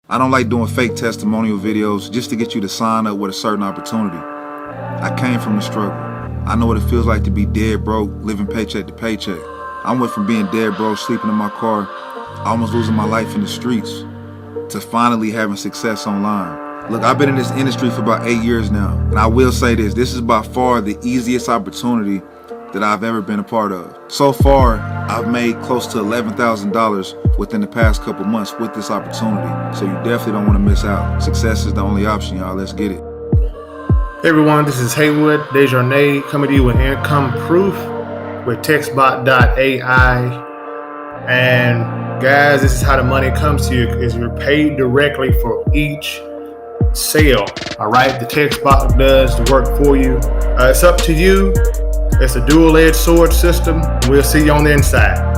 I don't like doing fake testimonial videos just to get you to sign up with a certain opportunity. I came from the struggle. I know what it feels like to be dead broke, living paycheck to paycheck. I went from being dead broke, sleeping in my car, almost losing my life in the streets, to finally having success online. Look, I've been in this industry for about 8 years now, and I will say this is by far the easiest opportunity that I've ever been a part of. So far, I've made close to $11,000 within the past couple months with this opportunity. So you definitely don't want to miss out. Success is the only option, y'all. Let's get it. Hey everyone, this is Haywood Desjardins coming to you with income proof with textbot.ai. And guys, this is how the money comes to you, is you're paid directly for each sale. All right, the textbot does the work for you. It's up to you. It's a dual-edged sword system. We'll see you on the inside.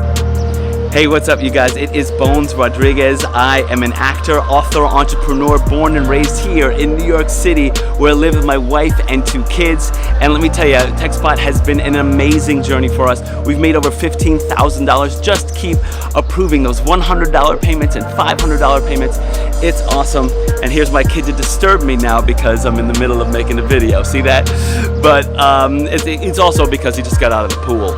Hey, what's up, you guys? It is Bones Rodriguez. I am an actor, author, entrepreneur, born and raised here in New York City, where I live with my wife and 2 kids. And let me tell you, TextBot has been an amazing journey for us. We've made over $15,000. Just keep approving those $100 payments and $500 payments. It's awesome. And here's my kid to disturb me now because I'm in the middle of making a video. See that? But it's also because he just got out of the pool.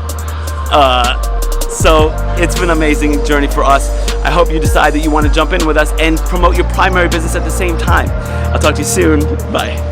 So it's been an amazing journey for us. I hope you decide that you want to jump in with us and promote your primary business at the same time. I'll talk to you soon. Bye.